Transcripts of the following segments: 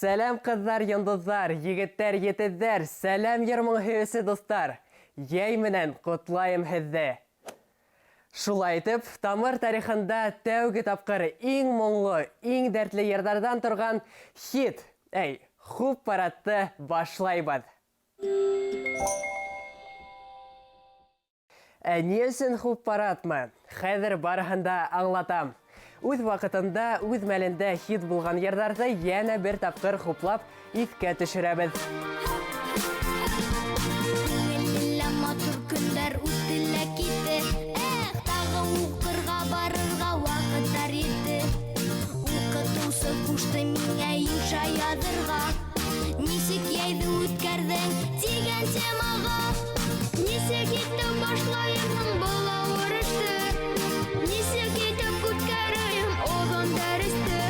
Сәлам кызлар, йондызлар, егеттер, етездер, сәлам ермың хүйесі достар. Яй менен құтлайым хізді. Шулай итеп, тамыр тарихында тәуге тапқыр иң мұңлы, иң дәртлі ердардан тұрған хит, хуп паратты башлайбыз. Не үшін хуп паратмы? Хәзір барыхында аңлатам. Үз вақытында, үз мәлінде хит булган ердарды яна бір тапқыр хуплап икке төшерәбез. Нисек яйды үткәрдең тигән темаға, нисек итеп башлайымның бұл авырышты, нисек итеп үткәрәйем одан дәресте.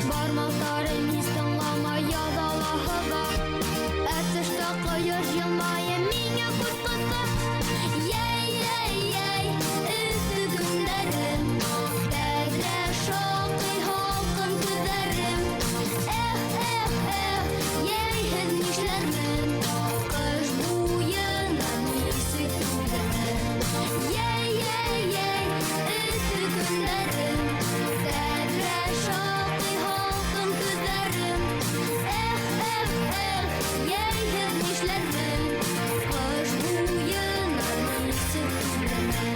Бармактарым ис тыңламай язалаһыга, әтеште кояш елмайым миңа күз кысты. Яй, өсті көндәрем, тәгәрә шакый халкын күзәрем. Яйһез нишләрмен, кыш буена нисек түзәрмен. Яй, өсті көндәрем, тәгәрә шакый халкын күзәрем. Яйһез нишләрмен, кыш буена нисек түзәрмен.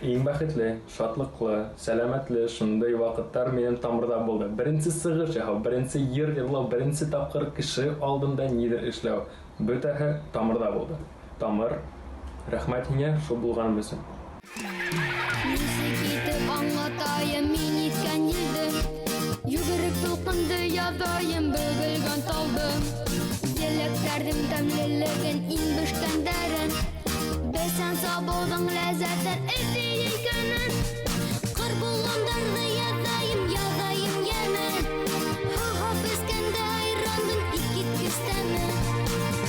Иң бәхетле, шатлыклы, сәламәтле шундай вакыттар минем тамырда булды. Беренче сыгыш яһау, беренче йыр йырлау, беренче тапкыр кеше алдында нидер эшләү. Бөтәһе тамырда булды. Тамыр, рәхмәт һиңә шул булганым өчен. Нисек итеп аңлатайым мин иткән елде, йөгерек тулкынды язайым бөгелгән талды. Еләктәрдең тәмлелеген, иңбешкәндәрен, бесән сабылдың ләззәтен эзләй икәнен. Кыр булгандарды язайым яна. Һава пескәндә айрандың икиткес тәме.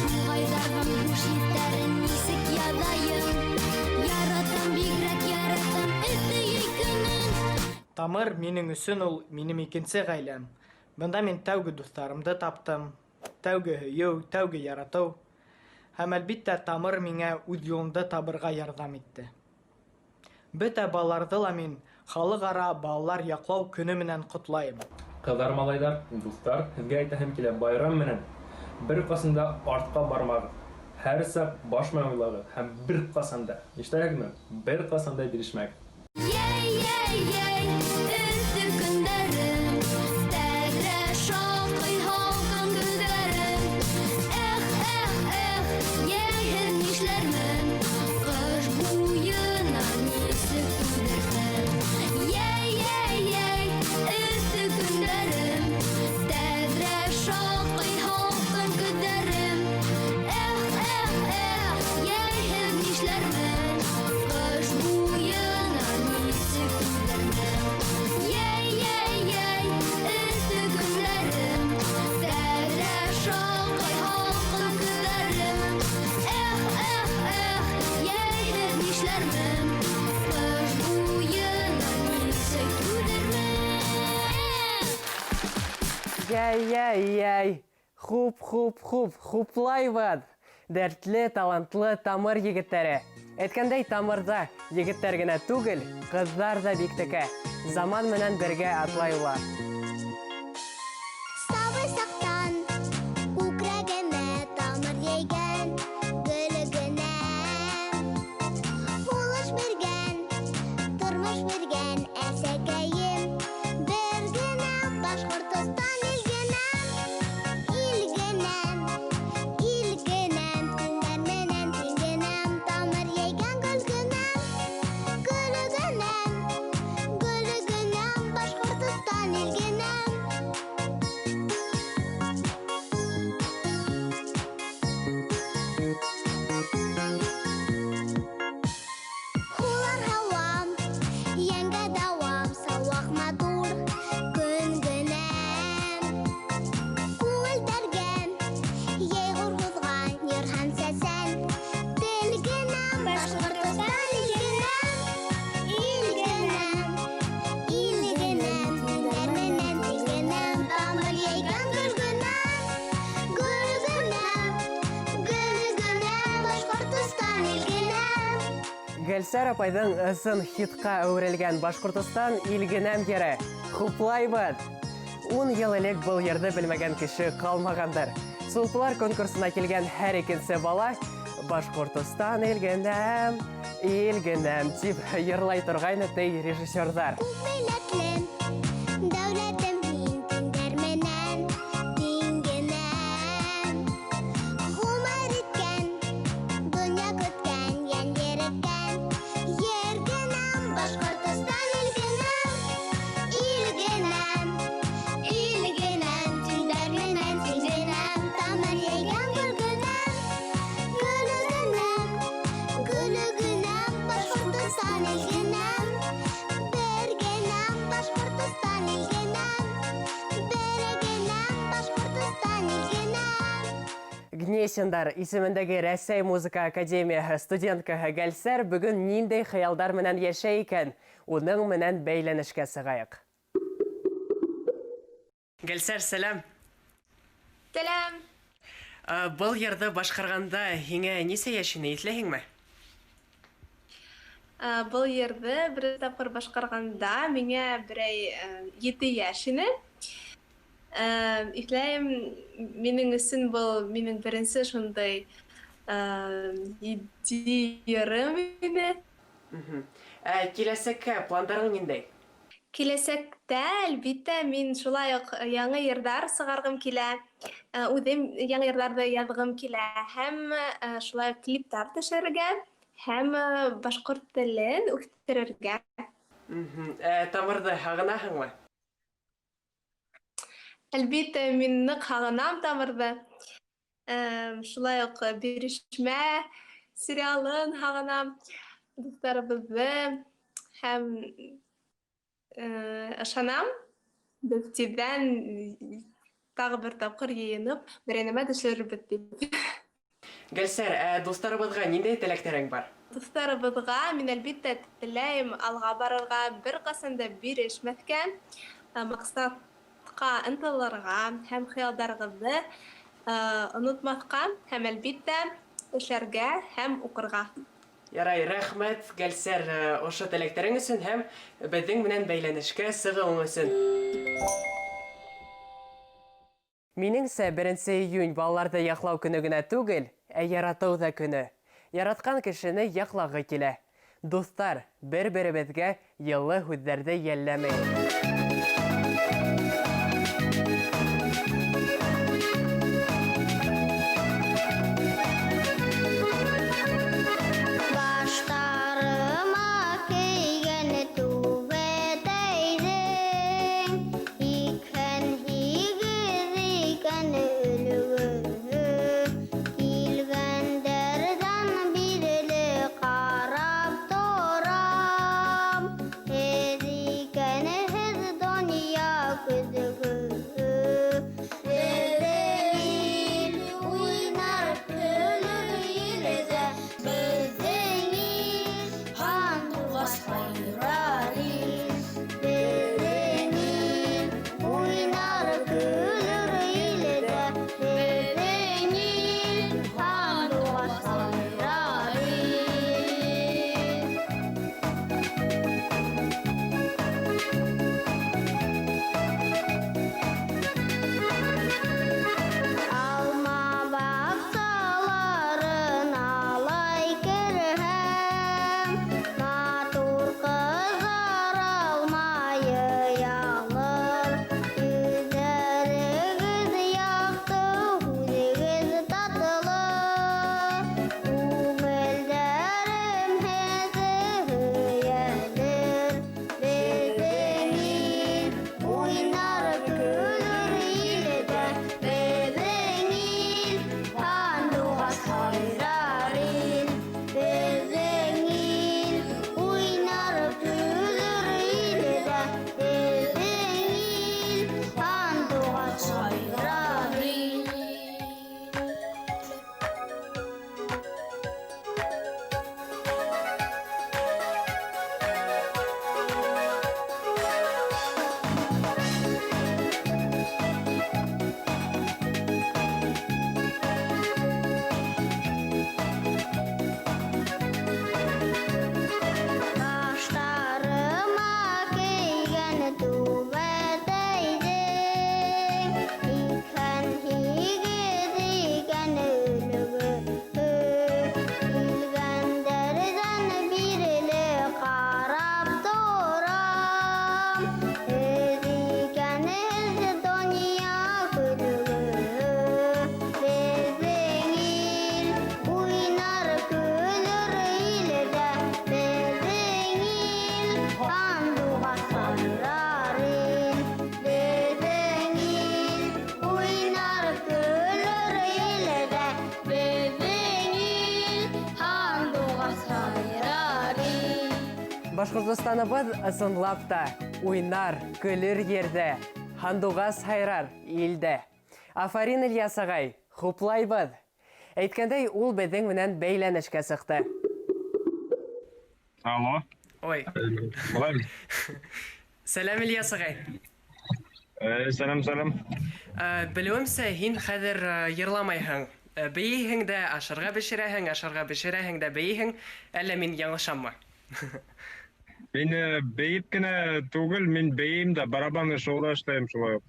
Уңайдарның буш еттәрен нисек язайым. Яратам, бигрәк яратам эзләй икәнен. Тамыр минең өсөн ул минем икенче гаиләм. Бында мин тәүге дусларымды таптым. Тәүге һөйү, тәүге ярату. Һәм әлбиттә тамыр миңә үз юлымды табырга ярдәм итте. Бөтә балаларны ла мин халыкара балалар яклау көне менән котлайым. Кызлар, малайлар, дуслар, сезгә әйтәһем килә, байрам менән бер касында артка бармагыз. Һәр сак башмай уйлагыз һәм бер касанда, ишетәсезме? Бер касанда бирешмәгез. Яй, өсті көндәрем, тәгәрә шакый халкын күзәрем. Яйһез нишләрмен, кыш буена нисек түзәрмен. Яй, өсті көндәрем, тәгәрә шакый халкын күзәрем. Яйһез нишләрмен, кыш буена нисек түзәрмен. Яй, өсті көндәрем, тәгәрә шакый халкын күзәрем. Яйһез нишләрмен, кыш буена нисек түзәрмен. Яй, хуплайбыз. Дәртле, талантлы тамыр егеттәре. Әйткәндәй, тамырда егеттәр генә түгел, кызлар да бик тәкә. Заман менән бергә атлайлар. Сабый сактан күкрәгемә тамыр йәйгән гөлегенә. Булыш биргән, тормыш биргән әсәкәем. Бер генә Башкортстан илгенәм, күндәр менән тиңгенәм. Тамыр йәйгән гөлегенәм, Башкортстан илгенәм. Хулар һавам, яңгә дәвам, савак матур көн генәм. Күңел тәргәм, йәйгүр һузган йыр һәм сәсән. Телгенәм, Башкортстан илгенәм, күндәр менән тиңгенәм. Тамыр йәйгән Гәлсәр апайдың ысын хитка әүрелгән Башкортостан илгенәм ере. Хуплайбыт! 10 ел элек был йырды белмәгән кеше калмагандыр. Сулпылар конкурсына килгән һәр икенче бала Башкортостан илгенәм, илгенәм дип йырлай торгайны тей режиссерлар. Милләтлем, дәүләтем мин көндәр менән диңгенәм. Гомер иткән, дөнья көткән, ян йөрәккән. Йөргәнәм, Башкортостан илгенәм, илгенәм, илгенәм. Төндәр менән сизенәм, тамыр йәйгән гөлгенәм, гөлгенәм, гөлгенәм. Башкортостан илгенәм, бергенәм, Башкортостан илгенәм, бергенәм, Башкортостан илгенәм. Гнесиндар исемендәге Рәсәй музыка академияһы студенткаһы Гәлсәр бүген ниндәй хыялдар менән яшәй икән? Уның менән бәйләнешкә сыгайык. Гәлсәр, сәлам. Сәлам. Был йырды башкарганда һиңә нисә яшене итләһеңме? Был йырды бер тапкыр башкарганда миңа берәй 7 яшь ине. Итләйем, минең өсөн был минең беренче шундай 7,5 иде. Киләсәккә пландарың ниндәй? Киләсәктә, әлбиттә, мин шулай ук яңа йырдар сыгаргым килә. Үҙем яңа йырҙарҙы яҙғым килә. Һәм шулай ук клиптар төшөргә, һәм башҡорт телен үҫтерергә. Тамырды һағынаһыңмы? Әлбиттә, мин ныҡ һағынам Тамырҙы. Шулай ук «Бирешмә» сериалын һағынам, дуҫтарыбыҙҙы һәм ышанам, беҙ тиҙҙән тағы бер тапҡыр йыйынып, берәй нәмә төшөрөрбөҙ тип. Гәлсәр, дуҫтарыбыҙға ниндәй теләктәрең бар? Дуҫтарыбыҙға мин әлбиттә теләйем алға барырға, бер ҡасан да бирешмәҫкә, маҡсатҡа ынтылырға һәм хыялдарығыҙҙы онотмаҫҡа һәм әлбиттә эшләргә һәм уҡырға. Ярай, рәхмәт, Гәлсәр, ошо теләктәрең өсөн һәм беҙҙең менән бәйләнешкә сығыуың өсөн. Минеңсә, 1 июнь балаларҙы яҡлау көнө генә түгел, ә яратыу ҙа көнө. Яратҡан кешене яҡлағы килә. Дуҫтар, бер-беребеҙгә йылы һүҙҙәрҙе йәлләмәйек. Баштарыма кейгән түбәтәйҙең, икән һигеҙ икән өлгөһө. Килгәндәрҙән бирле ҡарап торам, һеҙ икәнһегеҙ Башкортостаныбыз ысынлап та уйнар, көлөр ерде, хандугас хайрар илде. Афарин Ильяс агай, хуплайбыз. Әйткәндәй, ул безнең менән бәйләнешкә сықты. Алло. Ой, Болай. сәлам Ильяс агай. Сәлам. Белүемсә, һин хәзер йырламайһың. Бейһең дә, ашарга бешерәһең дә бейһең, әллә мин яңлышаммы? Мин бейеп кенә түгел, мин бейем дә барабанны шоуда эшләйм шулай.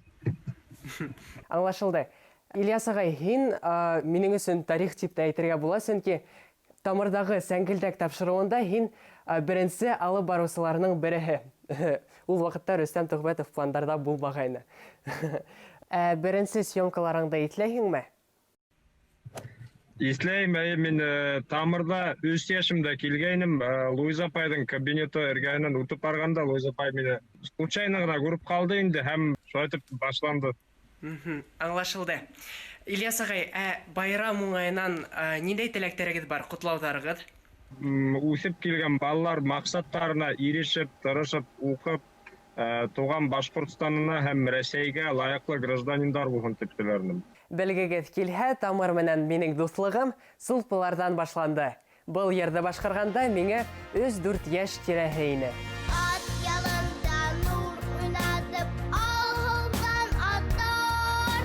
Аңлашылды. Ильяс агай, һин минең өсөн тарих дип тә әйтергә була, сөнки тамырдагы сәңгелдәк тапшыруында һин беренче алып баручыларның береһе. Ул вакытта Рөстәм Төхбәтов пландарда булмагайны. Беренче съемкаларыңда итләйһеңме? Исләйм, мин тамырда 3 яшымда килгәйнем, Луиза апайдың кабинеты эргәһеннән үтеп барганда, Луиза апай мине случайно гына күреп калды инде һәм шулай итеп башланды. Аңлашылды. Ильяс агай, байрам уңайынан ниндәй теләктәрегез бар, котлаударыгыз? Үсеп килгән балалар максаттарына ирешеп, тырышып, укып, туган Башкортстанына һәм Рәсәйгә лайыклы гражданиндар булсын дип теләрмен. Белгегез килһә, тамыр менән минең дуслыгым сулпылардан башланды. Был йырды башкарганда миңа 3-4 яшь тирәһе ине. Ат ялында нур уйнатып, алдан атар.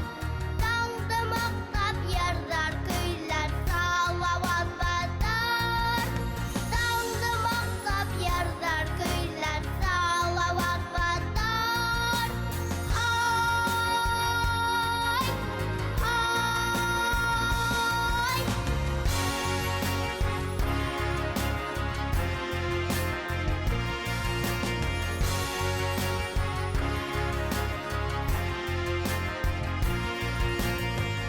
Таңды мактап ярдар, көйләр салават батар. Таңды мактап ярдар, көйләр салават батар.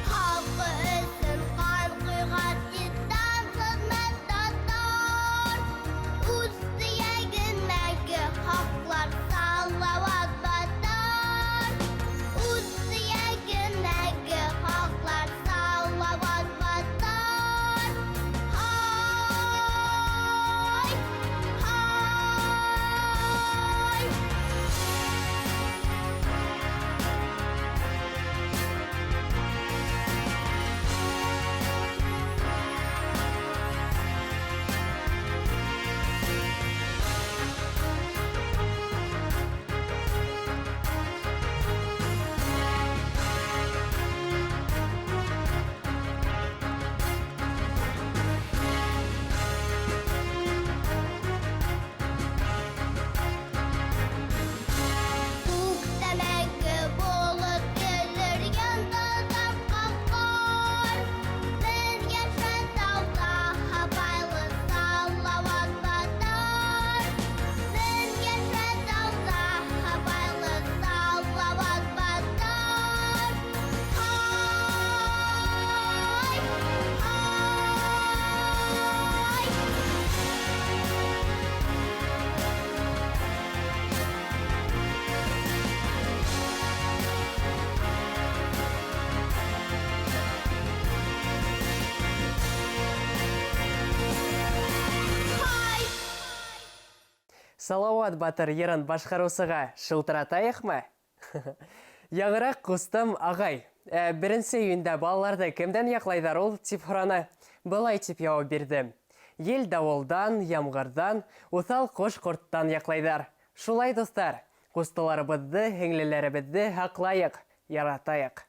Халкы өсөн қан куйган титтан хезмәт татар. Үз сөягеннәге хаклар салават батар. Үз сөягеннәге хаклар салават батар. Күктәмәге булып килер яндадан калкар. Бер яшән тауда хабайлы салават батар. Бер яшән тауда хабайлы салават батар. Салават батыр йырын башкарусыга шылтыратайыкмы? Яңырак кустым агай. Беренче июньдә балаларды кемдән яклайдар ул дип һораны. Былай дип җавап бирдем. Ел давылдан, ямгырдан, усал кош-корттан яклайдар. Шулай достар, кустыларыбызды, һеңлеләребезне хаклайык, яратайык.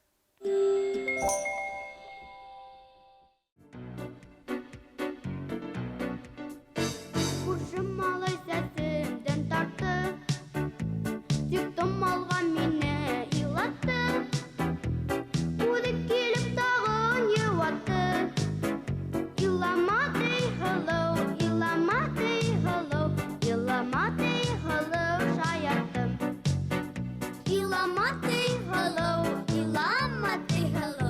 Күршем малай сәсемдән тартты. Тик томалга мине илатты. Үзе килеп тагын юатты. Иламады hello, иламады hello, иламады hello шаяттым. Иламады hello, иламады hello,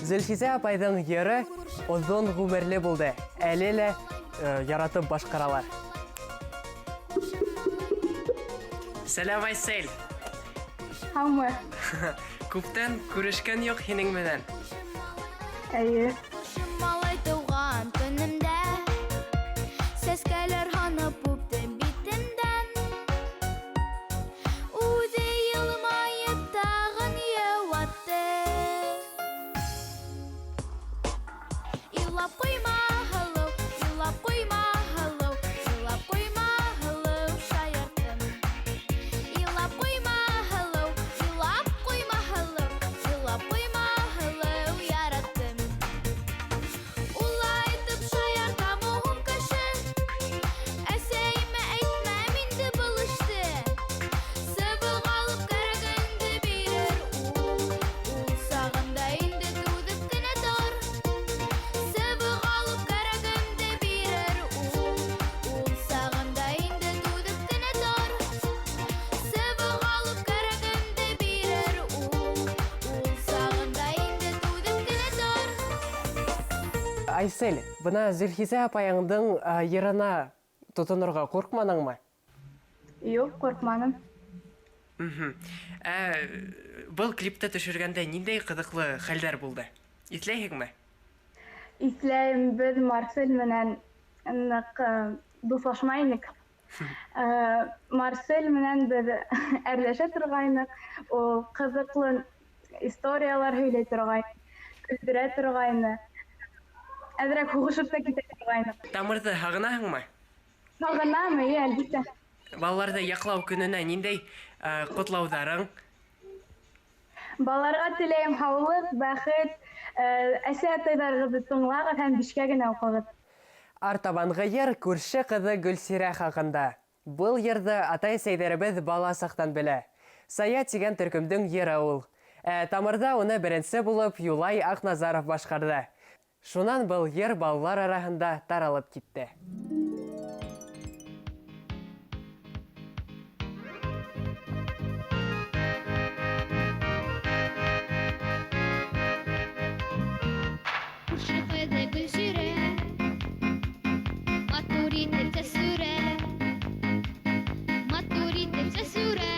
Зөлхизә апайдың йыры озон ғүмерле булды. Әле лә яратып башкаралар. Сәлам Айсел. Хамы, Күптән күрешкән юк һинең менән. әйе. Малай туган көнемдә сәскәләр һанып үптем битемдән. Үзе елмаеп тагын яуатты. Илап куйма, hello, илап куйма, hello, илап куйма, hello, шаярттым. Илап куйма, hello, илап куйма, hello, илап куйма, hello, яраттым. Улайтып шаяртам угым кеше, әсәйемә әйтмәм инде был эште. Сыбыгалып кәрәгенде бирер ул сагында инде түдеп кенә тор. Сыбыгалып кәрәгенде бирер ул сагында инде түдеп кенә тор. Сыбыгалып кәрәгенде бирер ул сагында инде түдеп кенә тор. Айсел, бына Зөлхизә апайыңдың йырына тотынырга куркманыңмы? Юк, қорқманым. Был клипта төшергәндә ниндәй кызыклы хәлләр булды? Исләйһеңме? Исләйем, без Марсель менән нык дуслашмайнык. Марсель менән без әрләшә торгайнык. Ул кызыклы историялар һөйләй торгайны, күздерә торгайны. Әзрәк хугышып та китә торгайны. Тамырды һагынаһыңмы? Сагынамы, әлбиттә. Балаларды яклау көненә ниндәй котлаударың? Балаларга теләйем һаулык, бәхет, әсә-атайдарыгызды тыңлагыз һәм бишкә генә укыгыз. Артабанғы йыр күрше кызы Гөлсирә хакында. Был йырды атай-сәйдәребез бала сактан белә. Сая тигән төркемдең йыры ул. Тамырда уны беренче булып Юлай Акназаров башкарды. Шунан был йыр балалар арасында таралып китте. Күрше кызы Гөлсирә, матур итеп сәсүрә, матур итеп сәсүрә,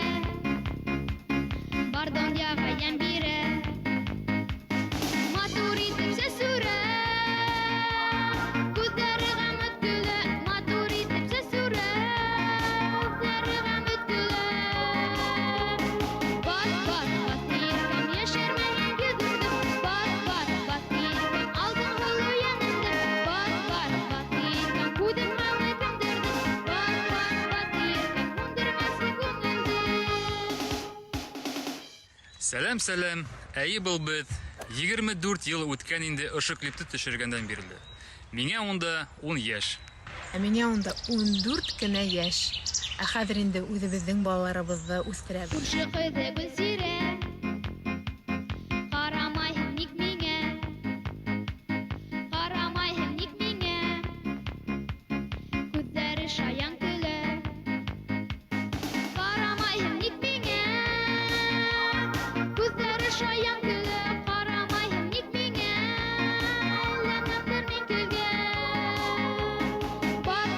бар дөньяга ямь бирә. Матур итеп сәсүрә, күзләре гамәт көлә, матур итеп сәсүрә, күзләре гамәт көлә. Бат, һәм яшәрмәгән йөзеңдә, бат, һәм алтын һолы янында, бат, һәм күдем гамәт көндерде, бат, һәм ундырмасы күңелдә. Сәлам, әйе был бит. 24 ел үткән инде ошо клипты төшергәндән бирле. Миңа унда 10 яшь. Ә миңа унда 14 кенә яшь. Ә хәзер инде үзебезнең балаларыбызны үстерәбез. Күрше кызы Гөлсирә, карамайһың ник миңә, карамайһың ник миңә, күзләре шаян көлә. Карамайһың ник миңә, күзләре шаян көлә. Карамайһың ник миңә, ләнәтер мин көлгә. Бат,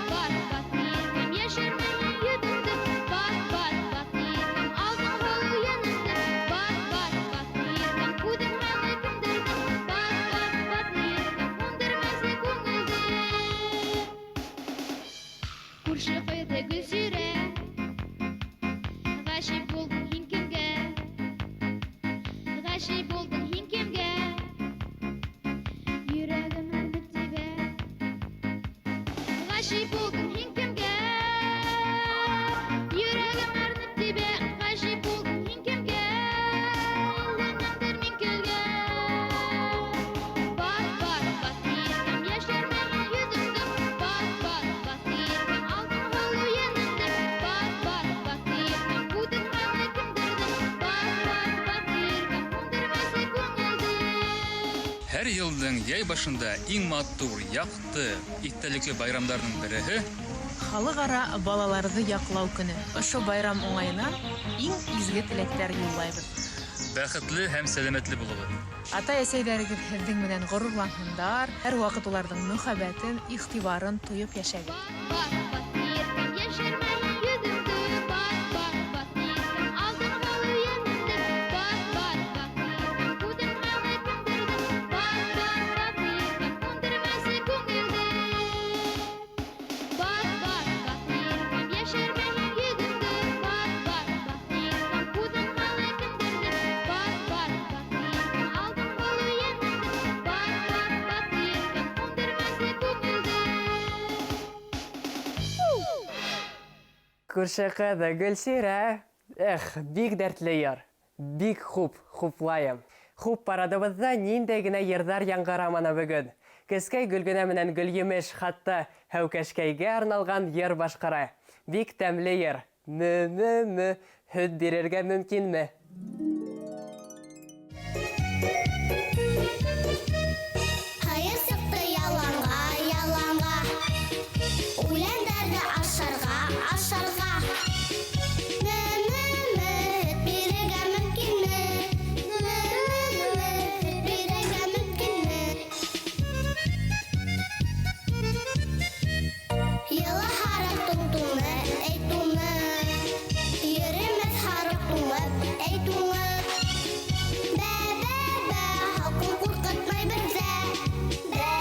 һәм яшәрмәгән йөзеңдә, бат, һәм алтын һолы янында, бат, һәм күдем гамәт көндерде, бат, һәм ундырмасы күңелдә. Күрше кызы Гөлсирә, гашип булдың һин кемгә, гашип булдың һин кемгә, йөрәгем әрнеп тибә. Гашип булдың һин кемгә, йөрәгем әрнеп тибә. Гашип булдың һин кемгә, ләнәтер мин көлгә. Бат, һәм яшәрмәгән йөзеңдә, бат, һәм алтын һолы янында, бат, һәм күдем гамәт көндерде, бат, һәм ундырмасы күңелдә. Һәр елның яй башында иң матур, яҡты, иҫтәлекле байрамдарның береһе Халыкара балаларҙы яҡлау көнө. Ошо байрам уңайынан иң изге теләктәр юллайбыҙ. бәхетле һәм сәламәтле булыгыз. Ата-әсәйләрегез һеҙҙең менән ғорурланһындар, һәр ваҡыт уларҙың мөхәббәтен, игътибарын тойоп йәшәгеҙ. Бат, бат, еркем яшермә йөҙөңдө. Бат, бат, бат, еркем алдыңғы өйөңдө. Бат, бат, бат, еркем күтәрмәгә күндерде. Бат, бат, бат, еркем күндермәсе күңелде. Бат, бат, бат, еркем яшермә йөҙөңдө. Бат, бат, бат, еркем күтәрмәгә күндерде. Бат, бат, бат, еркем алдыңғы өйөңдө. Бат, бат, бат, еркем күндермәсе күңелде. Күрше кызы Гөлсирә. Бик дәртле яр. Бик хуплайым. Хуп парадыбызда ниндәй генә йырҙар яңғыраманы бөгөн. Кескәй Гөлгөнә менән Гөлйемеш хатта Һәүкәшкәйгә арналған йыр башҡара. Бик тәмле йыр. Мө. Һөт бирергә мөмкинме? Хайыр сыҡты яланға, яланға. Үләндәрҙе ашарға, ашарға. Мө, һөт бирергә мөмкинме? Мө, һөт бирергә мөмкинме? Йылы һарыҡ туң-туңы, әй туңы. Йөрөмәҫ һарыҡ туңып, әй туңып. Бә, халҡын ҡурҡытмай берҙә. Бә,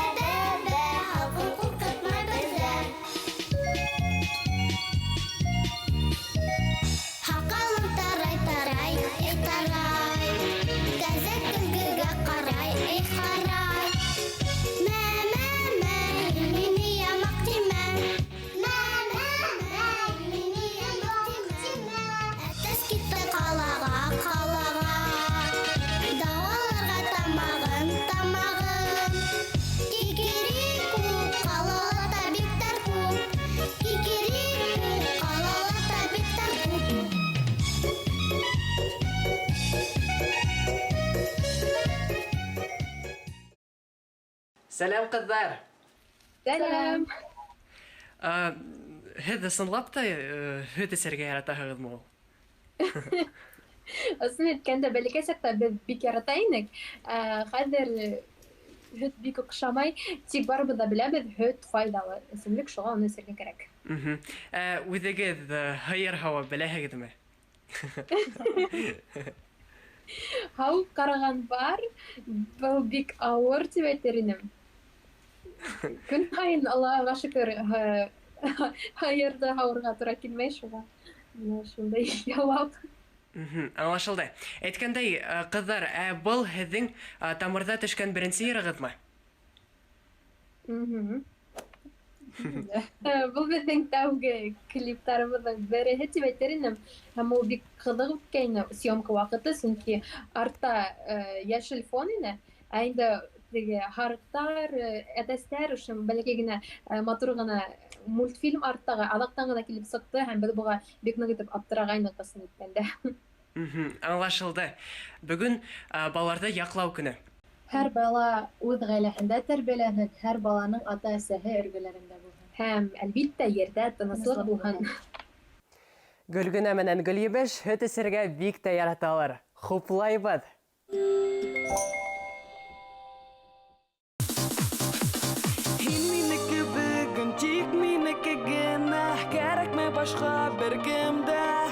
халҡын ҡурҡытмай берҙә. Һаҡалым тарай, тарай, эй тарай. Кәзә көлгөгә ҡарай, эй ҡарай. Мә, мине ямаҡ тимә. Мә, мине ямаҡ тимә. Әтәс китте ҡалаға, ҡалаға. Дауаларға тамағын, тамағын. Кикирику, ҡалала табиптар күп. Кикирику, ҡалала табиптар күп. Сәләм ҡыҙҙар. Сәләм. Һеҙ ысынлап та һөт эсергә яратаһығыҙмы ул? Ысын әйткәндә, бәләкәй саҡта беҙ бик ярата инек. Хәҙер һөт бик оҡшамай, тик барыбыҙ да беләбеҙ, һөт файҙалы эсемлек, шуға уны эсергә кәрәк. Үҙегеҙ һыйыр һауа беләһегеҙме? Һау ҡараған бар, был бик ауыр тип әйтер инем. Көн һайын, Аллаға шөкөр, һыйырҙы һауырға тура килмәй, шуға. Шундай яуап. Аңлашылды. Әйткәндәй, ҡыҙҙар, был һеҙҙең тамырҙа төшкән беренсе йырығыҙмы? Был беҙҙең тәүге клиптарыбыҙҙың береһе тип әйтер инем. Һәм ул бик ҡыҙыҡ үткәйне съемка ваҡыты, сөнки артта йәшел фон ине, ә инде теге һарыҡтар, әтәстәр, ошо бәләкәй генә матур ғына мультфильм арттағы аҙаҡтан ғына килеп сыҡты, һәм беҙ быға бик ныҡ итеп аптырағайныҡ, ысын әйткәндә. Аңлашылды. Бөгөн балаларҙы яҡлау көнө. Һәр бала үҙ ғаиләһендә тәрбиәләнһен, һәр баланың ата-әсәһе эргәләрендә булһын. Һәм, әлбиттә, ерҙә тыныслыҡ булһын. Гөлгөнә менән Гөлйемеш һөт эсергә бик тә яраталар. Хуплайбыҙ. Һин минеке бөгөн, тик минеке генә, кәрәкмәй башҡа бер кемдә.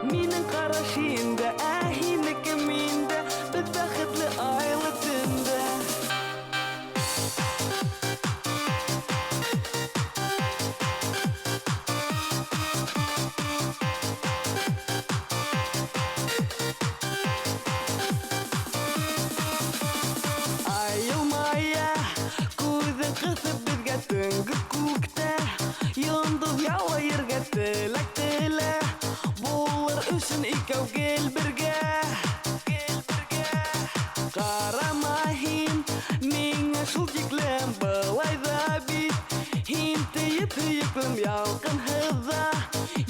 Минең ҡараш һиндә, һинеке миндә, беҙ бәхетле айлы төндә. Айылмая, күҙен ҡыҫып беҙгә төнгө күктә, йондоҙ яуа ергә теләк телә, булыр өсөн икәү гел бергә. Ҡарама һин миңә шул тиклем, былай ҙа бит, һин тейеп һөйөклөм ялҡынһыҙҙа,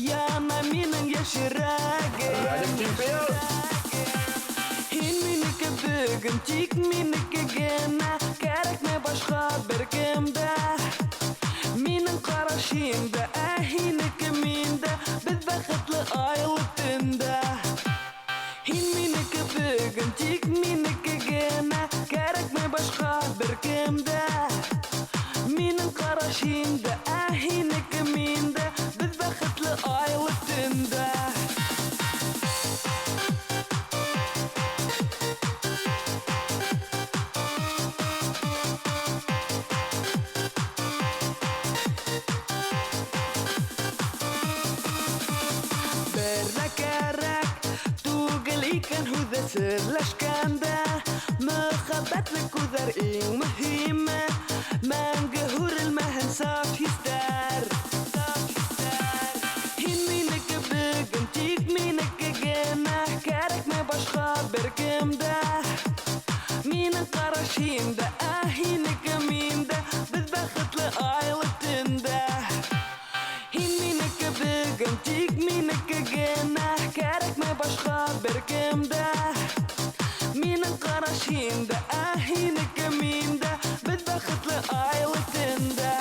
яна минең йәшерәгем. Һин минеке бөгөн, тик минеке генә, кәрәкмәй башҡа бер кемдә. Минең ҡараш һиндә, һинеке миндә, беҙ бәхетле айлы төндә. Һин минеке Әрлә кәрәк түгел икән һүҙе серләшкәндә. Мөхәббәтле күҙәр иң мөһиме, мәңге һүрелмәһен саф хистәр. Һин минеке бөгөн, тик минеке генә, кәрәкмә башҡа бер кемдә. Минең ҡараш һиндә, һинеке миндә, беҙ бәхетле айлы төндә. Һин минеке бөгөн, тик минеке генә, кәрәкмә башҡа бер кемдә. Минең ҡараш һиндә, һинеке миндә, беҙ бәхетле айлы төндә.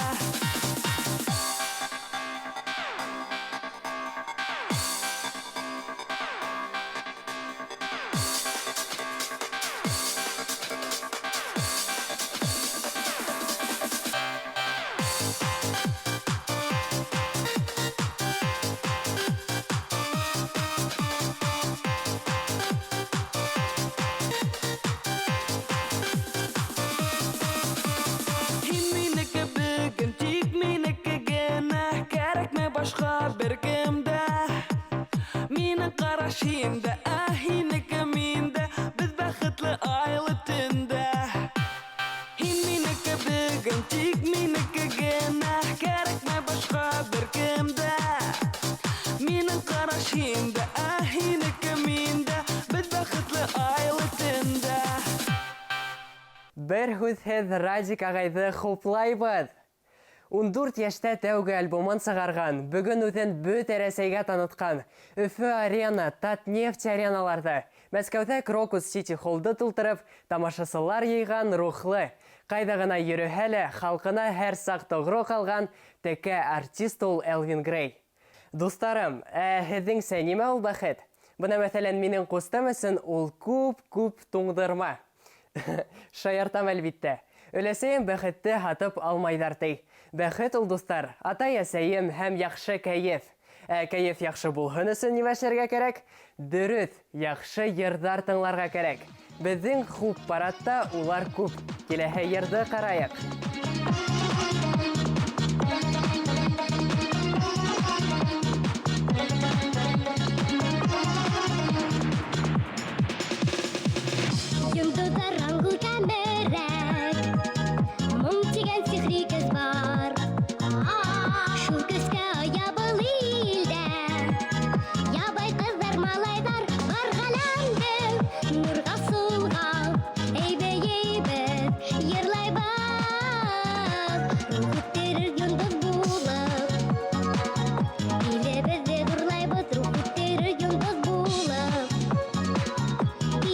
Һин минеке бөгөн, тик минеке генә, кәрәкмә башҡа бер кемдә. Минең ҡараш һиндә, һинеке миндә, беҙ бәхетле айлы төндә. Һин минеке бөгөн, тик минеке генә, кәрәкмә башҡа бер кемдә. Минең ҡараш һиндә, һинеке миндә, беҙ бәхетле айлы төндә. Бер һүҙһеҙ Радик ағайҙы хуплайбыҙ. 14 йәштә тәүге альбомын сығарған, бүгін үҙен бөтә Рәсәйгә танытқан Өфө арена, Татнефть ареналарҙы, Мәскәүҙә Крокус Сити холлды тултырып, тамашасылар йыйған рухлы, ҡайҙа ғына йөрөһә лә, халҡына һәр саҡ тоғро ҡалған тәкә артист ул Элвин Грей. Дуҫтарым, һеҙҙеңсә нимә ул бәхет? Бына мәҫәлән минең ҡустым өсөн ул күп туңдырма. Шаяртам әлбиттә. Өләсәйем бәхетте һатып алмайҙар ти. Бәхет ул, дуҫтар, атай-әсәйем һәм яҡшы кәйеф. Кәйеф яҡшы булһын өсөн нимә эшләргә кәрәк? Дөрөҫ, яҡшы йырҙар тыңларға кәрәк. Беҙҙең хуп парадта улар күп. Киләһе йырҙы ҡарайыҡ. Йондоҙҙар аңғыл кәмерәк, моң тигән сихри көс бар. Шул көскә оя был илдә, ябай ҡыҙҙар, малайҙар бар ғаләмдең. Нурға сулғап, әйбәйбеҙ, йырлайбыҙ, рух үттерер йондоҙ булып. Илебеҙҙе ҙурлайбыҙ, рух үттерер йондоҙ булып.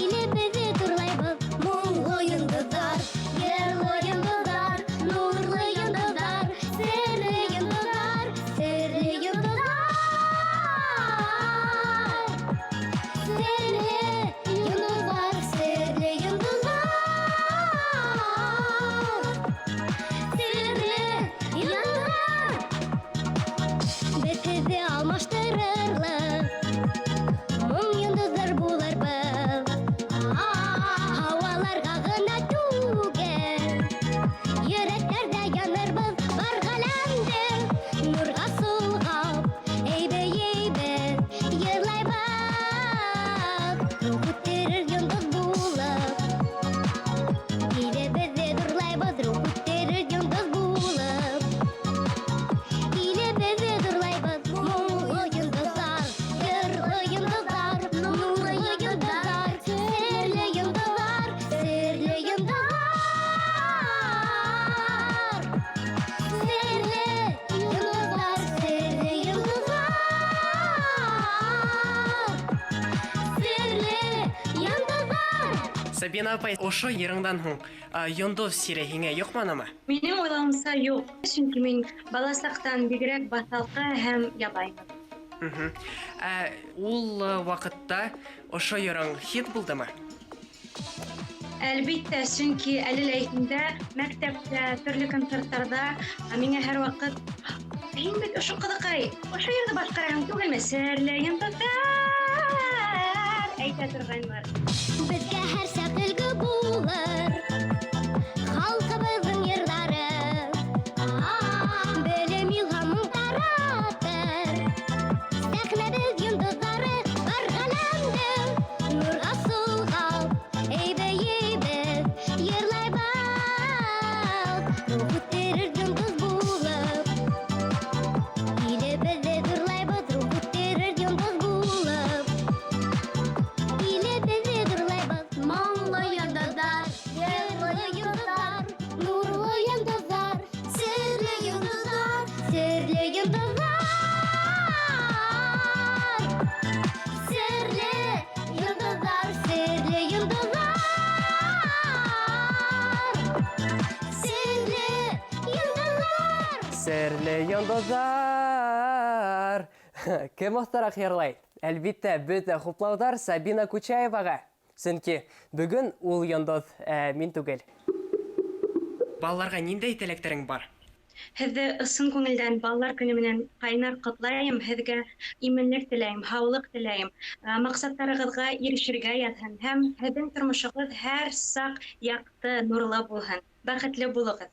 Илебеҙҙе турлайбыҙ, моңло йондоҙҙар, йырлы йондоҙҙар, нурлы йондоҙҙар, серле йондоҙҙар, серле йондоҙҙар. Серле йондоҙҙар, серле йондоҙҙар. Серле йондоҙҙар. Беҙ һеҙҙе алмаштырырлыҡ, моң йондоҙҙар булырбыҙ. Һауаларға ғына түгел, йөрәктәрҙә янырбыҙ бар ғаләмдең. Нурға сулғап, әйбәйбеҙ, йырлайбыҙ, рух үттерер йондоҙ булып. Илебеҙҙе ҙурлайбыҙ, рух үттерер йондоҙ булып. Илебеҙҙе ҙурлайбыҙ, моңло йондоҙҙар, йырлы йондоҙҙар, нурлы йондоҙҙар, серле йондоҙҙар, серле йондоҙҙар. Серле йондоҙҙар, серле йондоҙҙар. Серле йондоҙҙар. Сабина апай, ошо йырыңдан һуң йондоҙ сире һиңә йоҡманымы? Минең уйлауымса юҡ, сөнки мин бала саҡтан бигерәк баҫалҡы һәм ябаймын. Ул ваҡытта ошо йырың хит булдымы? Әлбиттә, сөнки әле лә иҫемдә, мәктәптә, төрлө концерттарҙа миңә һәр ваҡыт һин бит ошо ҡыҙыҡай, ошо йырҙы башҡараһың түгелме? Серле йондоҙҙар әйтә торғайнылар. Беҙгә һәр саҡ өлгө булыр халҡыбыҙҙың йырҙары. Белем илһамын таратыр сәхнәбеҙ йондоҙҙары. Серле йондоздар. Кем остарақ ерлай? Әлбетте, бөті хуплаудар Сабина Кучаеваға. Сөнки бүгін ул йондоз мин түгел. Балаларға ниндәй теләктерең бар? Һеҙҙе ысын күңелдән балалар көнө менән ҡайнар ҡотлайым, һеҙгә именлек теләйем, һаулыҡ теләйем, маҡсаттарығыҙға ирешергә яҙһын һәм һеҙҙең тормошоғоҙ һәр саҡ яҡты, нурлы булһын. Бәхетле булығыҙ.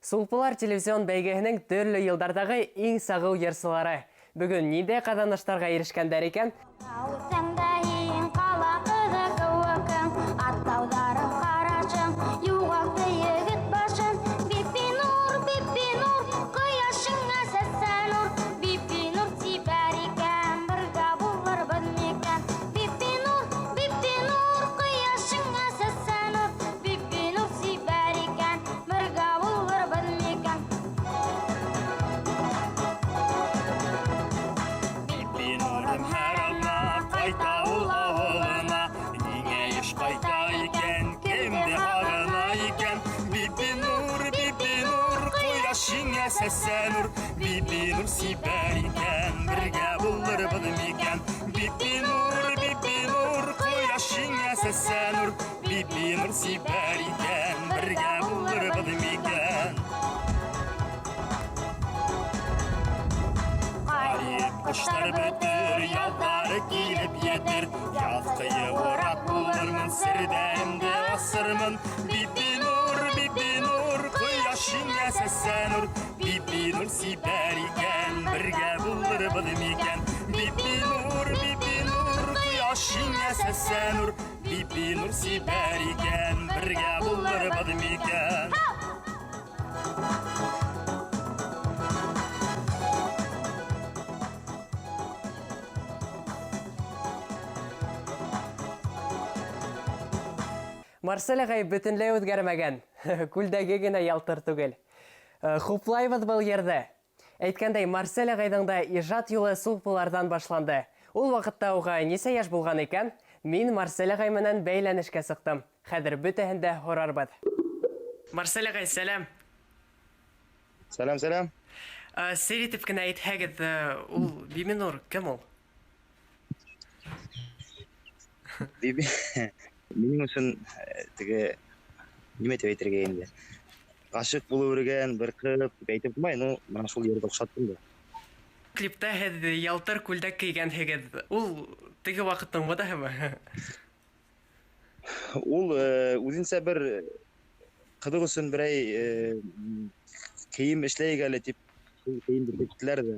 Сулпылар телевизион бәйгеһенең төрлө йылдарҙағы иң сағыу йырсылары. Бүгін ниндәй ҡаҙаныштарға ирешкәндәр икән? Сәсәнур, Бибинур сибәр икән, бергә булырбыҙ микән? Бибинур, ҡояшыңа сәсәнур, Бибинур сибәр икән, бергә булырбыҙ микән? Ҡарып ҡоштар бөтөр, яҙҙары килеп етер, яҙ ҡыйы урап булырмын, серҙәремде асырмын. Бибинур, ҡояшыңа сәсәнур, Бибинур сибәр икән, бергә булырбыҙ микән? Бибинур, ҡояшыңа сәсәнур, Бибинур сибәр икән, бергә булырбыҙ микән? Марсель ағай бөтөнләй үҙгәрмәгән. Күлдәге генә ялтыр түгел. Хуплайбыҙ был ерҙе. Әйткәндәй, Марсель ағайҙың да ижад юлы сулпылардан башланды. Ул ваҡытта уға нисә йәш булған икән? Мин Марсель ағай менән бәйләнешкә сыҡтым. Хәҙер бөтәһен дә һорарбыҙ. Марсель ағай, сәләм. Сәләм. Сер итеп кенә әйтһәгеҙ, ул Бибинур кем ул? Минең өсөн теге нимә тип әйтергә инде. Ғашиҡ булып өргән бер ҡыҙ тип әйтеп булмай, но мына шул ерҙе оҡшаттым да. Клипта һеҙ ялтыр күлдәк кейгәнһегеҙ. Ул теге ваҡыттың модаһымы? Ул үҙенсә бер ҡыҙыҡ өсөн берәй кейем эшләйек әле тип кейемде тектеләр ҙә,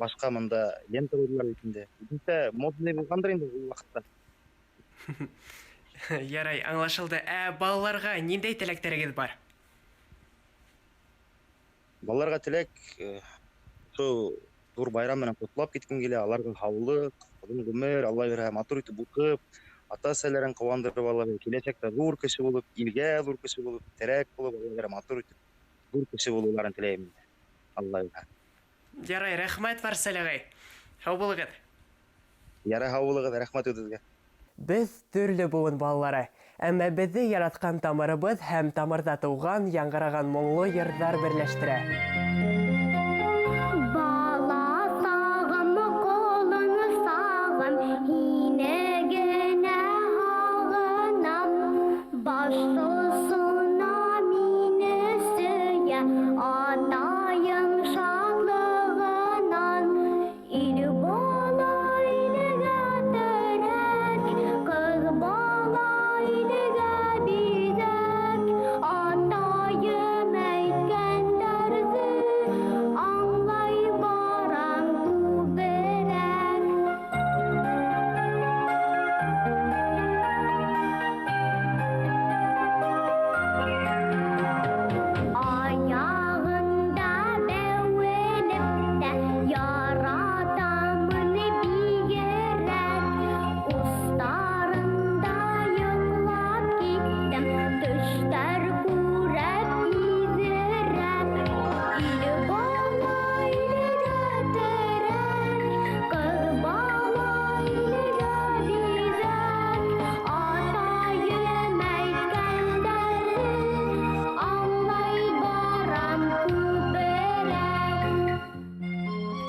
башҡа мында лента ҡуйҙылар бит инде. Үҙенсә модный булғандыр инде ул ваҡытта. Ярай, аңлашылды. Балаларға ниндәй теләктәрегеҙ бар? Балаларға теләк, шул ҙур байрам менән ҡотлап киткем килә, аларҙың һаулыҡ, оҙон ғүмер, Алла бирһә, матур итеп уҡып, ата-әсәләрен ҡыуандырып, Алла киләсәктә ҙур кеше булып, илгә ҙур кеше булып, терәк булып, Алла бирһә, матур итеп ҙур кеше булыуҙарын теләйем. Алла бирһә. Ярай, рәхмәт, Марсель ағай. Һау булығыҙ. Ярай, һау булығыҙ, рәхмәт үҙегеҙгә. Беҙ төрлө быуын балалары, әммә беҙҙе яратҡан тамырыбыҙ һәм тамырҙа тыуған, яңғыраған моңло йырҙар берләштерә. Бала сағым, ҡолон сағым, һине генә һағынам. Баш осона мине сөйә, анайым шатлығынан. Ил бала илгә терәк, ҡыҙ бала илгә биҙәк. Атайым әйткән тәрҙе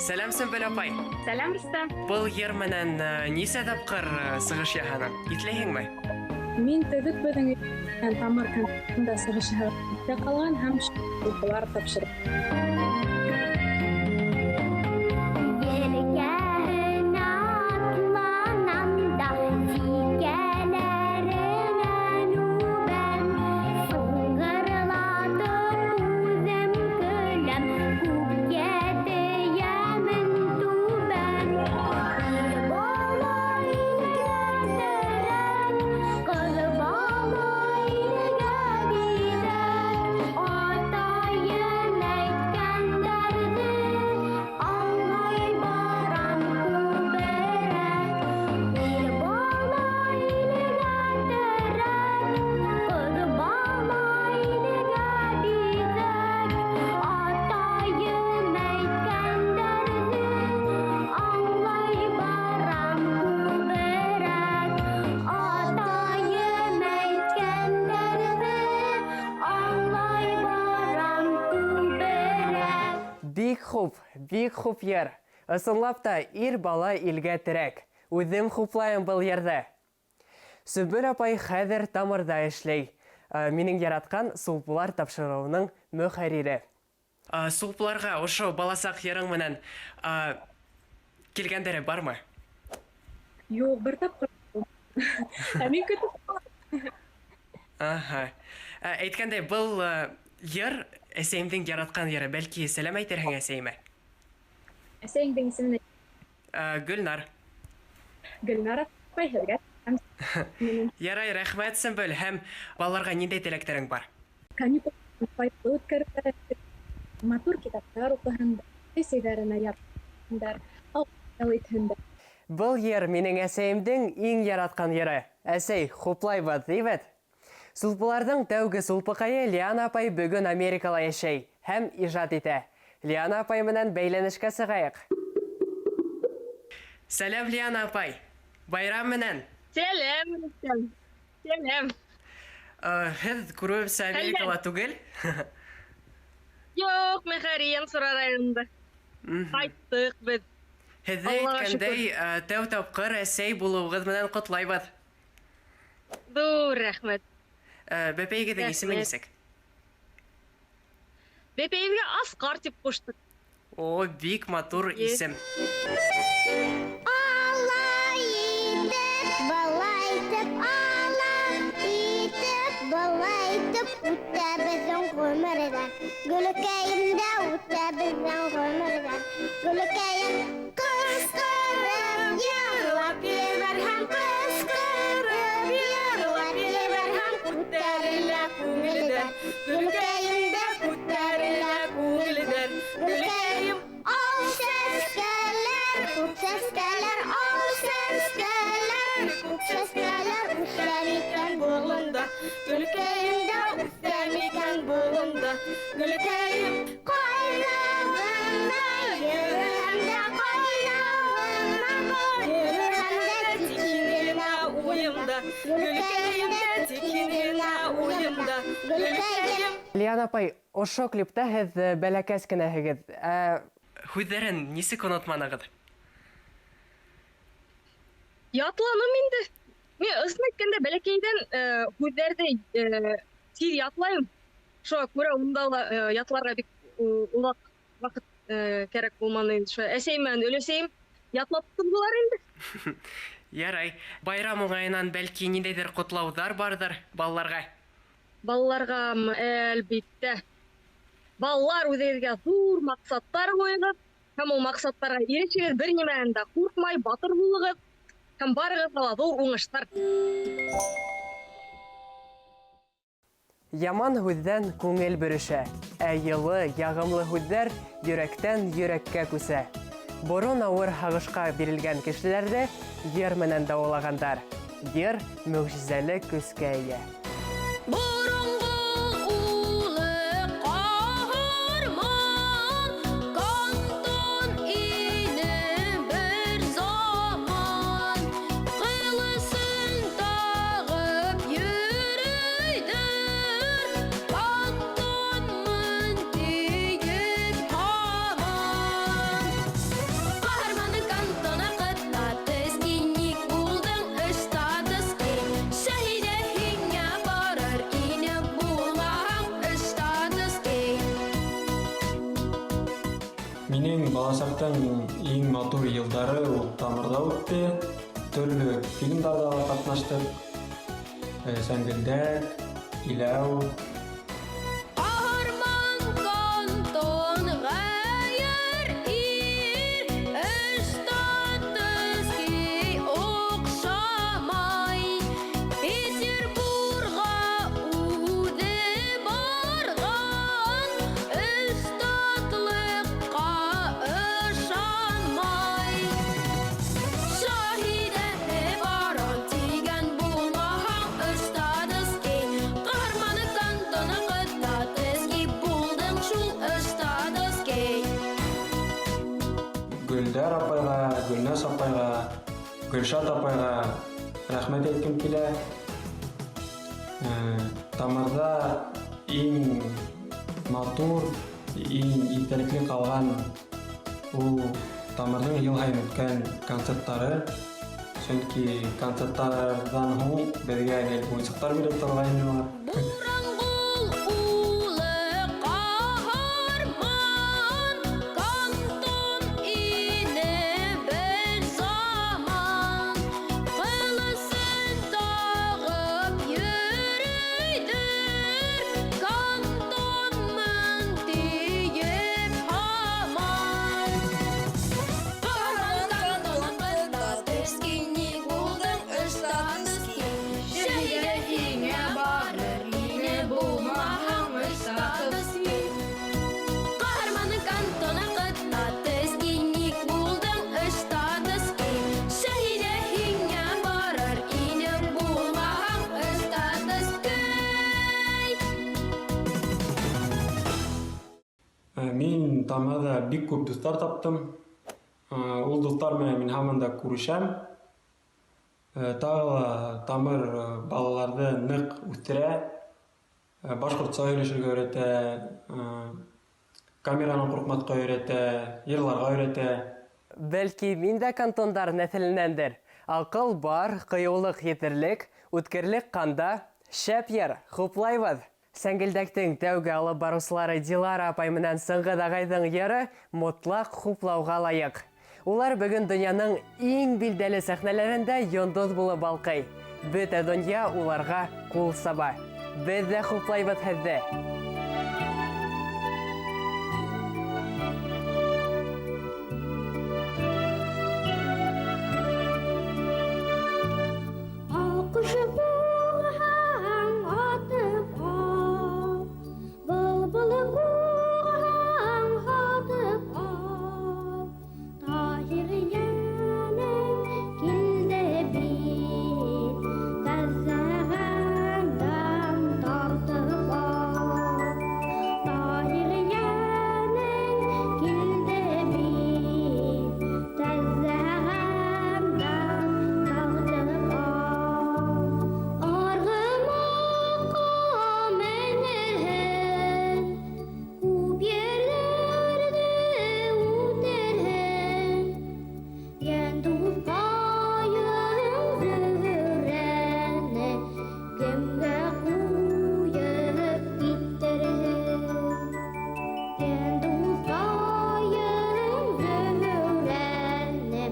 Сәлам Сөмбел апай. Сәлам, Рустам. Был йыр менән нисә тапкыр сыгыш яһанам? Итләйһеңме? Мин төбөк беҙҙең өйҙән тамыр концертында сығыш яһап ҡалған һәм шулар тапшырып. Бик хуп йыр. Ысынлап та ир бала илгә терәк. Үҙем хуплайым был йырҙы. Сөмбөл апай хәҙер тамырҙа эшләй. Минең яратҡан Сулпылар тапшырыуының мөхәррире. Сулпыларға ошо баласаҡ йырың менән килгәндәре бармы? Юҡ, бер тапҡыр. Мин көтөп. Әйткәндәй, был йыр әсәйемдең яратҡан йыры. Бәлки, сәләм әйтерһең әсәйемә? Әсәйеңдең исеме? Гөлнар. Гөлнар апай, һеҙгә. Ярай, рәхмәт Сөмбөл. Һәм балаларға ниндәй теләктәрең бар? Каникул файтлы үткәреп, матур китаптар уҡыһындар, әсәйҙәренә ярҙамдар, алҡышлау итһендәр. Был йыр минең әсәйемдең иң яратҡан йыры. Әсәй, хуплайбыҙ, дибет. Сулпыларҙың тәүге сулпыҡайы Лиана апай бөгөн Америкала йәшәй һәм ижад итә. Лиана апай менән бәйләнешкә сығайыҡ. Сәләм, Лиана апай. Байрам менән. Сәләм. Сәләм. Һеҙ күреүемсә Америкала түгел? Юҡ, Мәхәриен Сура районында. Ҡайттыҡ беҙ. Һеҙҙе әйткәндәй, тәү тапҡыр әсәй булыуығыҙ менән ҡотлайбыҙ. Ҙур рәхмәт. Бәпәйегеҙҙең исеме нисек? Бәпәйемгә Асҡар тип ҡуштыҡ. О, бик матур исем. Үтә беҙҙең ғүмерҙән, гөлөкәйемдә үтә беҙҙең ғүмерҙән. Гөлөкәйем ҡысҡырып йырлап ебәрһәм, ҡысҡырып йырлап ебәрһәм, күтәрелә күңелдән. Гөлөкәйемдә күтәрелә күңелдән. Гөлөкәйем ал сәскәләр, күк сәскәләр, ал сәскәләр, күк сәскәләр үҫәр икән болонда. Гөлөкәйемдә үҫәр икән болонда. Гөлөкәйем ҡайнағына йөрөһәм дә, ҡайнағына йөрөһәм дә, тик һин генә уйымда. Гөлөкәйем дә тик һин генә уйымда. Гөлөкәйем. Лиана апай, ошо клипта һеҙ бәләкәс кенәһегеҙ. Һүҙҙәрен нисек онотманығыҙ? Ятланым инде. Мен ысын әйткәндә бәләкәйҙән һүҙҙәрҙе тиҙ ятлайым. Шуға күрә унда ла ятларға бик оҙаҡ ваҡыт кәрәк булманы инде. Шуға әсәйем менән өләсәйем ятлап торҙолар инде. Ярай. Байрам уңайынан бәлки ниндәйҙер ҡотлауҙар барҙыр балаларға? Балаларға әлбиттә. Балалар үҙегеҙгә ҙур маҡсаттар ҡуйығыҙ һәм ул маҡсаттарға ирешегеҙ, бер нимәнән дә ҡурҡмай, батыр булығыҙ һәм барығыҙға ла ҙур уңыштар. Яман һүҙҙән күңел бөрөшә, ә йылы, яғымлы һүҙҙәр йөрәктән йөрәккә күсә. Борон ауыр һағышҡа бирелгән кешеләрҙе йыр менән дауалағандар. Йыр мөғжизәле көскә эйә. Минең баласактан иң матур йылдары ул Тамырда үтте. Төрле фильмдарда катнаштык. Сәнгелдәк, Иләү. Арман кантон гайыр ир Эштатыски окшамай Петербурга үзе барган Эштатлыкка ышанмай Шаһидә баран тигән булмаһаң Эштатыски Каһарманы кантоны Кыттатыски булдың шул Эштатыски Гөлдәр апайга, Гөлнәс апайга, Гөлшат апайга рәхмәт әйткем килә. Тамырда иң матур, иң итәлекле калган ул Тамырның ел һайын үткән концертлары. Чөнки концертлардан һуң безгә уенчыктар биреп торганнар. Бурангул улы каһарман Кантон ине бер заман Кылысын тагып йөрөйдер Кантонмын тиеп һаман Каһарман кантон Кыттатыски ни булдың Эштатыски Шәһидә һиңә барыр ине булмаһаң Эштатыски Каһарманы кантоны Кыттатыски ник булдың Эштатыски Шәһидә һиңә барыр ине булмаһаң Эштатыски Мин Тамырда бик күп дуслар таптым. Ул дуслар менән мин һаман да күрешәм. Тагы Тамыр балаларны нык үстерә. Башкортча сөйләшергә өйрәтә, камерадан куркмаска өйрәтә, йырларга өйрәтә. Бәлки мин дә кантондар нәселеннәндер. Акыл бар, кыюлык етерлек, үткерлек канда, шәп яр, хуплайбыз. Сәнгелдәктең тәүге алып барусылары Дилара апай менән Сыңгы дагайдың йыры мотлак хуплауга лайык. Улар бүген дөньяның иң билдәле сәхнәләрендә йондыз булып балкый. Бөтә дөнья уларга кул саба. Без дә хуплайбыз һездә. Алкыш буган атып ал Былбыл буган атып ал Таһир янәң килде бит Тәзәгәндән тартып ал Таһир янәң килде бит Тәзәгәндән тартып ал Аргымакка менәһен Күп ерләрдә үтерһен Ян тупкайын зөһрәне Кемгә куйып киттерһен Ян тупкайын зөһрәне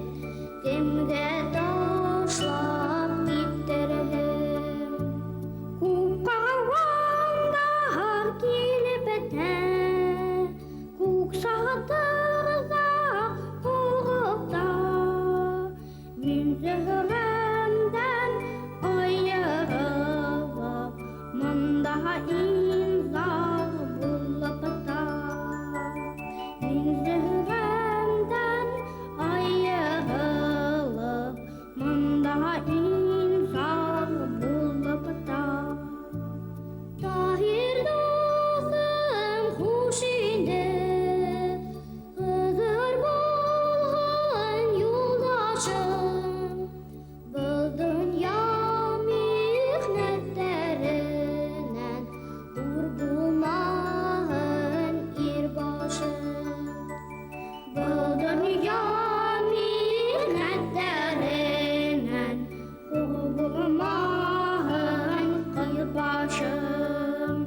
Кемгә ташлап киттерһен Күп кавандар килеп бетә Күк шатырда һугыкта Мин зөһрәмдән айырылып Монда инзар булып та Мин зөһрәмдән айырылып Монда инзар булып та Таһир дусым хуш инде Хызыр булган юлдашым Был дөнья михнәтләреннән Дур булмаһын ир башым Был дөнья михнәтләреннән Дур булмаһын кыр башым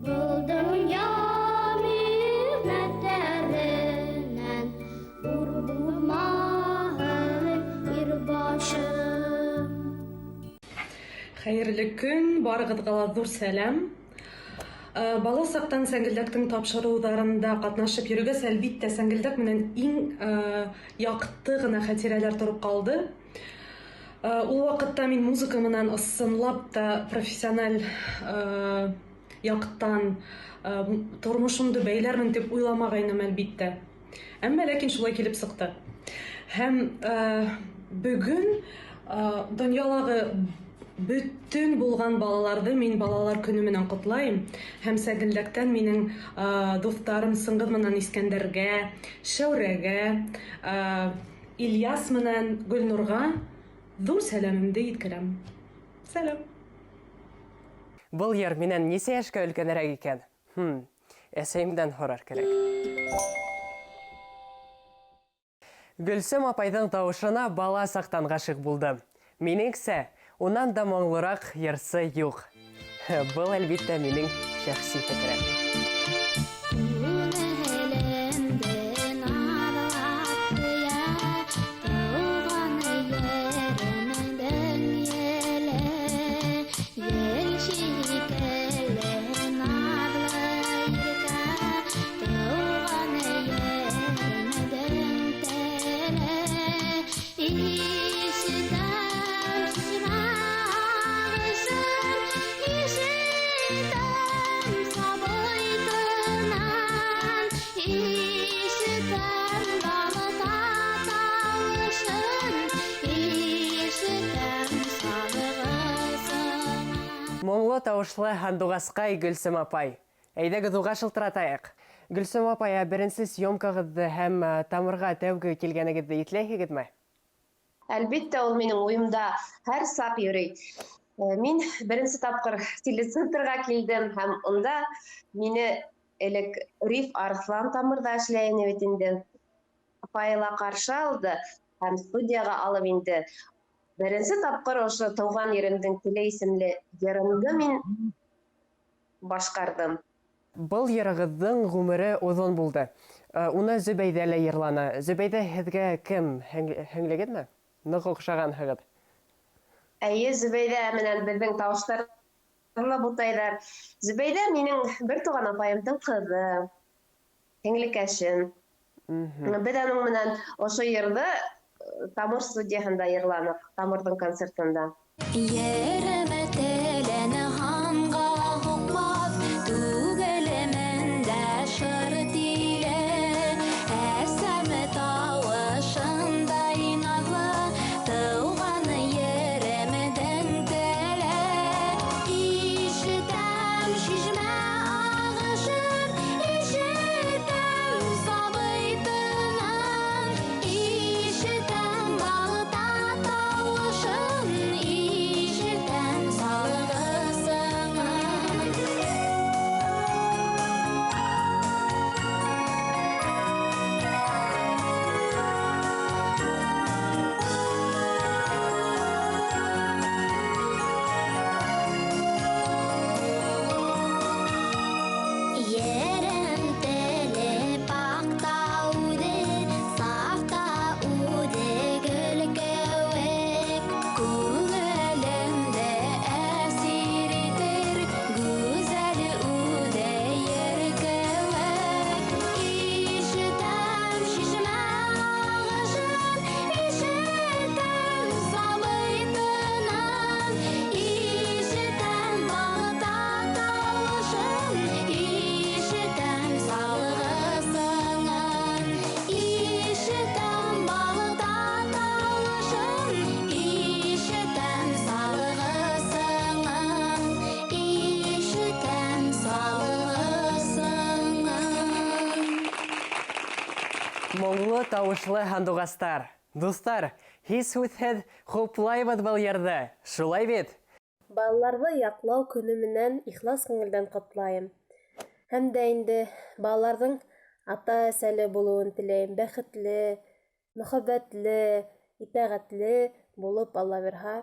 Был дөнья михнәтләреннән Хәерле көн, барыгызга ла зур сәлам. Бала сактан сәңгелдәктең тапшыруларында катнашып йөргәс, әлбиттә, сәңгелдәк менән иң якты гына хәтирәләр торып калды. Ул вакытта мин музыка менән ысынлап та профессиональ яктан тормышымды бәйләрмен дип уйламагайным, әлбиттә. Әмма ләкин шулай килеп сыкты. Һәм бүген дөньялагы Bütün булган балаларды мин балалар көне менән котлайм. Һәм сәгелдәктән минең дусларым Сыңгыз менән Искәндәргә, Шәүрәгә, Ильяс менән Гөлнурга зур сәламымды җиткерәм. Сәлам. Был йыр минән нисә яшькә өлкәнрәк икән? Әсәйемдән һорар кирәк. Гөлсем апайдың тавышына бала сактан гашык булдым. Минеңсә, унан да моңлырак йырсы юк. Был әлбиттә минең шәхси фикерем. Моңлы тавышлы Хандугаскай Гөлсем апай. Әйдәгез уга шылтыратайык. Гөлсем апай, беренче съемкагызды һәм тамырга тәүге килгәнегезде итләйһегезме? Әлбиттә, ул минең уемда һәр сак йөри. Мин беренче тапкыр телецентрга килдем һәм унда мине элек Риф Арслан тамырда эшләгән бит инде. Апайла каршы алды һәм студияга алып инде. Беренче тапкыр ошо Тауган еремдең Теле исемле йырымды мин башкардым. Был йырыгыздың гомере узын булды. Уны Зөбәйдә лә йырланы. Зөбәйдә һезгә кем? Һеңлегезме? Нык охшаганһыгыз. Әйе, Зөбәйдә менән безнең тавышларны бутайдар. Зөбәйдә минең бер туган апайымдың кызы. Һеңлекәшем. Без аның менән ошо йырды Тамыр студияһында йырланык, Тамырдың концертында. Yereме telene hanга hukmaz, Tugelemen de şır dile, Erseme tavışında inazlı, Tığanı yeremeden tele, İşitem şişme ağışır, İşitem sabıytınam, İşitem bağda tavışın, İşitem salgısınam. Yerem tele pakta ude, safta ude gölgevek, Kuğelemde esiridir, güzel ude yergevek. İşitem şişme ağışın, İşitem sabıytınam, İşitem bağda tavışın, İşitem salgısınam. İşitem bağda tavışın, İşitem salgısınam, İşitem salgısınam. Моңлы тавышлы Хандугастар. Дуслар, һис һүҙһеҙ хуплайбыҙ был йырҙы. Шулай бит? Балаларҙы яҡлау көнө менән ихлас күңелдән ҡотлайым. Һәм дә инде балаларҙың ата-әсәле булыуын теләйем. Бәхетле, мөхәббәтле, итәғәтле булып, Алла бирһә,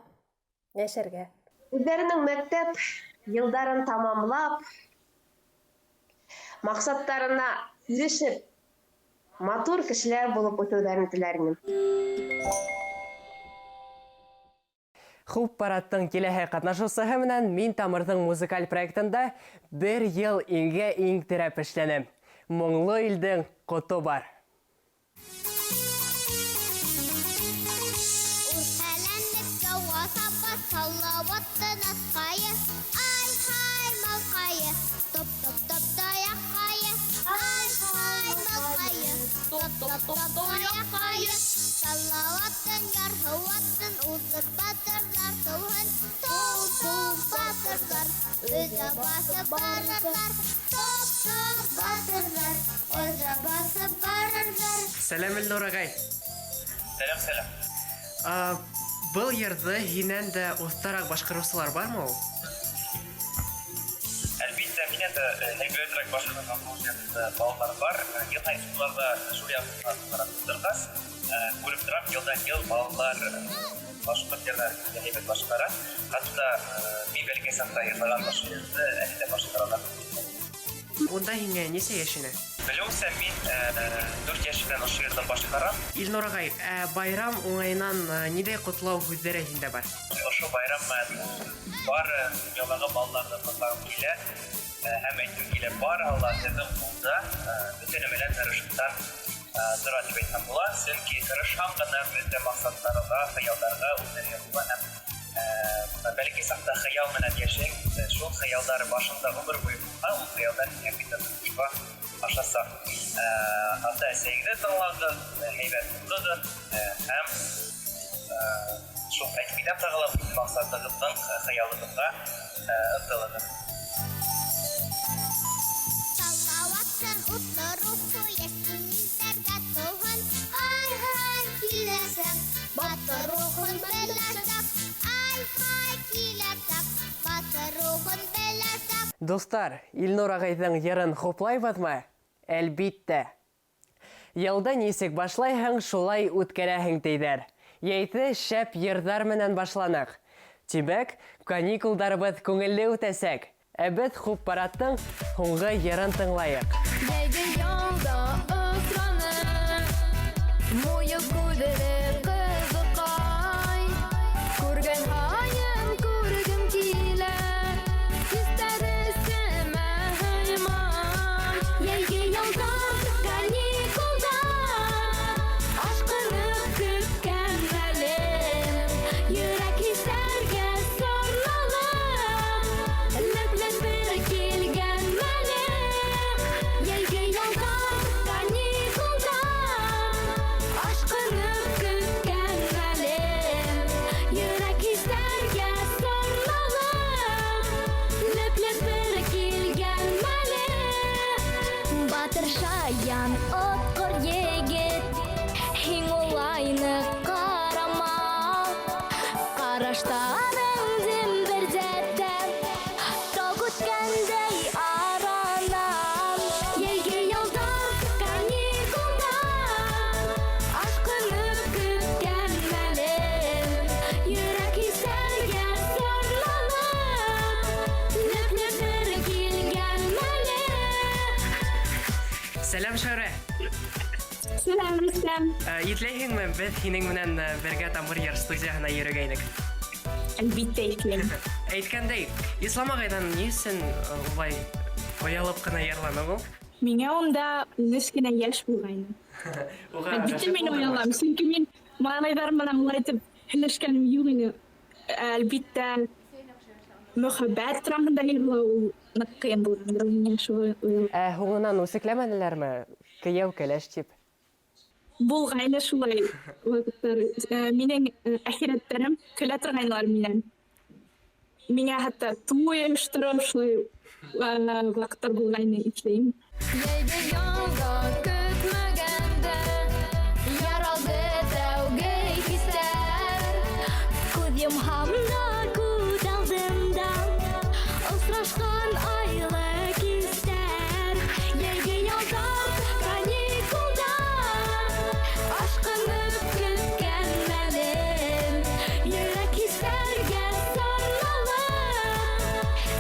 йәшәргә. Үҙҙәренең мәктәп йылдарын тамамлап, маҡсаттарына ирешеп, матур кешеләр булып үтеүҙәрен теләр инем. Хуп параттың киләһе катнашучысы менән мин Тамырдың музыкаль проектында 1 ел иң терәп эшләнем. Моңлы илдең коты бар. Салаваттан ярһуаттан узыр батырлар туһын топ батырлар өзә басып барырлар топ батырлар өзә басып барырлар. Сәлам Илнур агай. Сәлам. Был йырды һинән дә остарак башкаручылар бармы ул? Әлбиттә, минән дә һәйбәтрәк башкарган балалар бар. Ел һайын шуларда шулай торгас, күреп торам, елдан-ел балалар башка җирләр һәйбәт башкара. Хәтта мин бәлки санда ясаган башкарды, әле дә башкаралар. Унда һиңа ничә яшенә? Беләүсә, мин 4 яшьтән ошо йортта башкарам. Илнур агай, байрам уңайнан нидә котлау һүзләре һиндә бар? Ошо байрам бар, дөньядагы балаларны котлап килә. Һәм әйтү килә бар Аллаһның кулда, бөтен белән тырыштан тора дип әйтсәм була. Чөнки тырышам гына бездә максатларга, хыялларга үтәргә һәм бәлки сакта хыял менән яшәйк, шул хыяллар башында гомер буе ул хыяллар битә тышка ашаса. Ата-әсәгә тыңлады, һәйбәт булды һәм шул әйтмидә тагылып максатыгызның хыялыгызга ынтылыгыз. Салаваттан утлы руху яшьләргә туһын ай киләсәк батыр рухын беләсәк ай киләсәк батыр рухын беләсәк. Достар, Илнур агайның йырын хуплайбызмы? Әлбиттә. Елда нисек башлайһың, шулай үткәрәһең тейдер. Яйты шәп йырдар менән башланык. Тимәк, каникулдарыбыз күңелле үтәсәк. Без хуп параттың һуңгы йырын тыңлайык. Яйды ялда ысраны, муйы күдере кызыкай. Күргән һайын күргем килә, истәресем һаймай. Яйды ялда каникулда, ашкынып көткән мәлем. Йөрәк исәргә сорлалып, леп-леп бер килгән мәлем. Яйды ялда каникулда, ашкынып көткән мәлем. Йөрәк исәргә сорлалып, леп-леп бер килгән мәлем. Батыр шаян отқыр егет, һиң улайны карама. Караштарың зембердәтә, таг үткәндәй аранам. Яйгы ялда каникулда, ашкынып көткән мәлем. Йөрәк исәргә сорлалып, леп-леп бер килгән мәлем. Сәлам Шәүрә. Сәлам, Рөстәм. Итләйһеңме без һинең менән бергә Тамыр йыр студияһына йөргәйнек? Әлбиттә итләйм. Әйткәндәй, Ислам агайдан ни өчен улай оялып кына йырланың ул? Миңа унда нескенә яшь булгайны. Әлбиттә мин уялам, чөнки мин малайлар менән улай итеп һөйләшкәнем юк иде. Әлбиттә мөхәббәт турамында йырлау нык кыен булгандыр миңа шул уйлап. Һуңынан үсекләмәделәрме? Кияү кәләш тип. Булгайны шулай вакыттар. Минең әхирәтләрем көлә торганнар миннән. Миңа хәтта туй оештырып шулай вакыттар булгайны итләйм. Яйды ялда көтмәгәндә, яралды тәүге хисләр. Күз йомһамда, күз алдымда, осрашкан айлы кистәр. Яйды ялда каникулда, ашкынып көткән мәлем. Йөрәк исәргә сорлалып,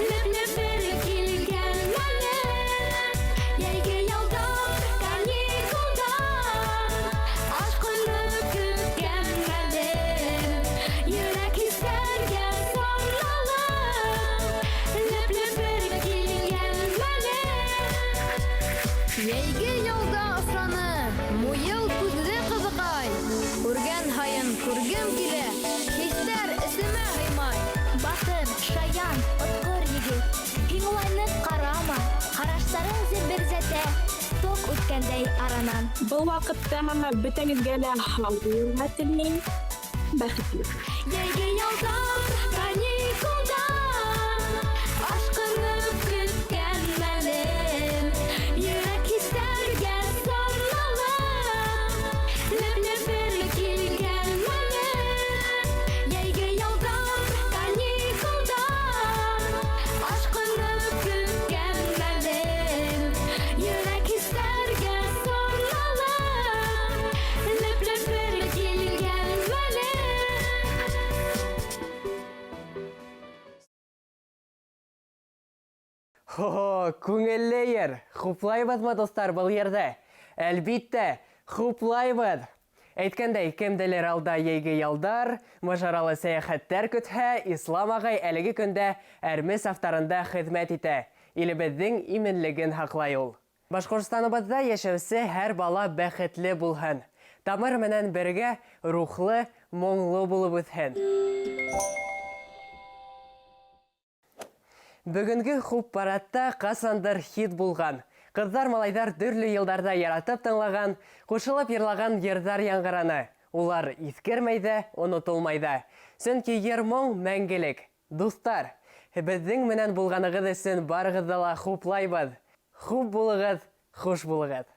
леп-леп бер килгән мәлем. Яйгы ялда үткәндәй аранан. Был вакытта бөтәгезгә лә һаулык телим. Бәхетле. Йәйге ялдар, каникулдар, ашкынып көткән мәлем, йөрәк хисләргә сарналып, леп-леп бер килгән мәлем. Йәйге ялдар, каникулдар, ашкынып көткән мәлем, йөрәк хисләргә сарналып, леп-леп бер килгән мәлем. Хо-хо, күңелле ер. Хуплайбызмы, достар, был ерде? Әлбиттә, хуплайбыз. Әйткәндәй, кемделер алда йәйге ялдар, мажаралы сәяхәттәр көтһә, Ислам агай әлеге көндә әрмес авторында хезмәт итә. Илебезнең именлеген һаклай ул. Башкортстаныбызда яшәүсе һәр бала бәхетле булһын. Тамыр менән бергә рухлы, моңлы булып үтһен. Бүгінгі хуп парадта қасандыр хит булган. Кыздар малайдар төрле елдарда яратып тыңлаган, кушылып йырлаган йырдар яңгыраны. Улар искермәйді, онытылмайды. Сөнки йыр моң мәңгелек. Дуслар, безнең менән булганыгыз өчен барыгызны ла хуплайбыз. Хуп булыгыз, хуш булыгыз.